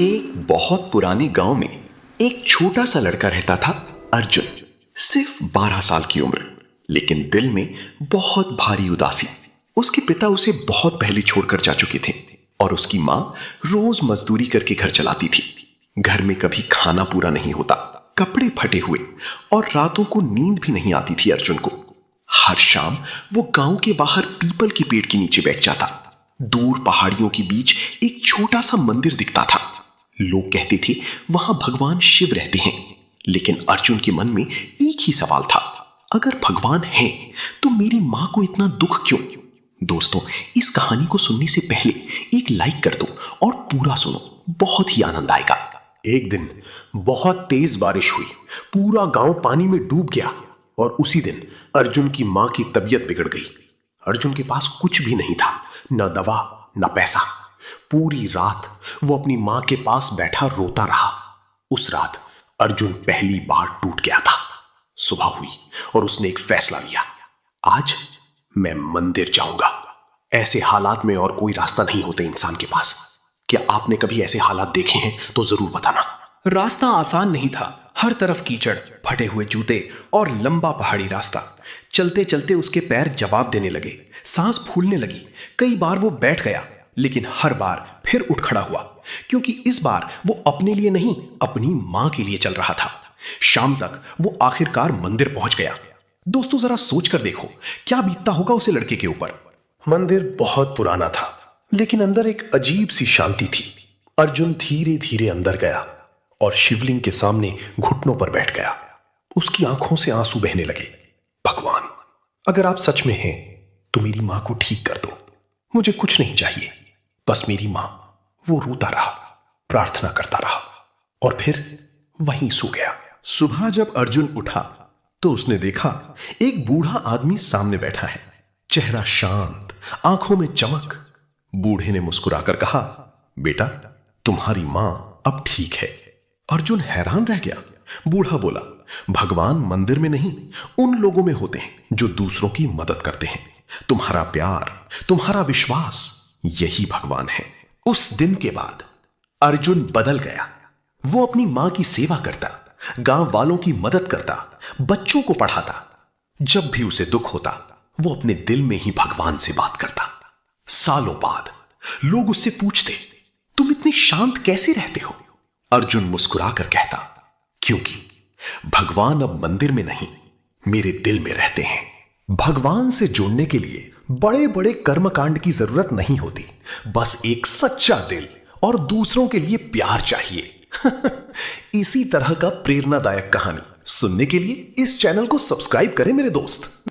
एक बहुत पुराने गांव में एक छोटा सा लड़का रहता था, अर्जुन। सिर्फ 12 साल की उम्र, लेकिन दिल में बहुत भारी उदासी। उसके पिता उसे बहुत पहले छोड़कर जा चुके थे और उसकी मां रोज मजदूरी करके घर चलाती थी। घर में कभी खाना पूरा नहीं होता, कपड़े फटे हुए और रातों को नींद भी नहीं आती थी अर्जुन को। हर शाम वो गांव के बाहर पीपल के पेड़ के नीचे बैठ जाता। दूर पहाड़ियों के बीच एक छोटा सा मंदिर दिखता था। लोग कहते थे वहां भगवान शिव रहते हैं, लेकिन अर्जुन के मन में एक ही सवाल था, अगर भगवान है तो मेरी मां को इतना दुख क्यों? दोस्तों, इस कहानी को सुनने से पहले एक लाइक कर दो और पूरा सुनो, बहुत ही आनंद आएगा। एक दिन बहुत तेज बारिश हुई, पूरा गांव पानी में डूब गया और उसी दिन अर्जुन की मां की तबीयत बिगड़ गई। अर्जुन के पास कुछ भी नहीं था, न दवा न पैसा। पूरी रात वो अपनी मां के पास बैठा रोता रहा। उस रात अर्जुन पहली बार टूट गया था। सुबह हुई और उसने एक फैसला लिया, आज मैं मंदिर जाऊंगा। ऐसे हालात में और कोई रास्ता नहीं होते इंसान के पास। क्या आपने कभी ऐसे हालात देखे हैं तो जरूर बताना। रास्ता आसान नहीं था, हर तरफ कीचड़, फटे हुए जूते और लंबा पहाड़ी रास्ता। चलते चलते उसके पैर जवाब देने लगे, सांस फूलने लगी। कई बार वो बैठ गया, लेकिन हर बार फिर उठ खड़ा हुआ, क्योंकि इस बार वो अपने लिए नहीं, अपनी मां के लिए चल रहा था। शाम तक वो आखिरकार मंदिर पहुंच गया। दोस्तों, जरा सोचकर देखो, क्या बीतता होगा उसे लड़के के ऊपर। मंदिर बहुत पुराना था, लेकिन अंदर एक अजीब सी शांति थी। अर्जुन धीरे धीरे अंदर गया और शिवलिंग के सामने घुटनों पर बैठ गया। उसकी आंखों से आंसू बहने लगे। भगवान, अगर आप सच में हैं तो मेरी मां को ठीक कर दो। मुझे कुछ नहीं चाहिए, बस मेरी मां। वो रोता रहा, प्रार्थना करता रहा और फिर वहीं सो गया। सुबह जब अर्जुन उठा तो उसने देखा एक बूढ़ा आदमी सामने बैठा है। चेहरा शांत, आंखों में चमक। बूढ़े ने मुस्कुराकर कहा, बेटा, तुम्हारी मां अब ठीक है। अर्जुन हैरान रह गया। बूढ़ा बोला, भगवान मंदिर में नहीं, उन लोगों में होते हैं जो दूसरों की मदद करते हैं। तुम्हारा प्यार, तुम्हारा विश्वास, यही भगवान है। उस दिन के बाद अर्जुन बदल गया। वो अपनी मां की सेवा करता, गांव वालों की मदद करता, बच्चों को पढ़ाता। जब भी उसे दुख होता, वो अपने दिल में ही भगवान से बात करता। सालों बाद लोग उससे पूछते, तुम इतने शांत कैसे रहते हो? अर्जुन मुस्कुराकर कहता, क्योंकि भगवान अब मंदिर में नहीं, मेरे दिल में रहते हैं। भगवान से जुड़ने के लिए बड़े बड़े कर्मकांड की जरूरत नहीं होती, बस एक सच्चा दिल और दूसरों के लिए प्यार चाहिए। इसी तरह का प्रेरणादायक कहानी सुनने के लिए इस चैनल को सब्सक्राइब करें मेरे दोस्त।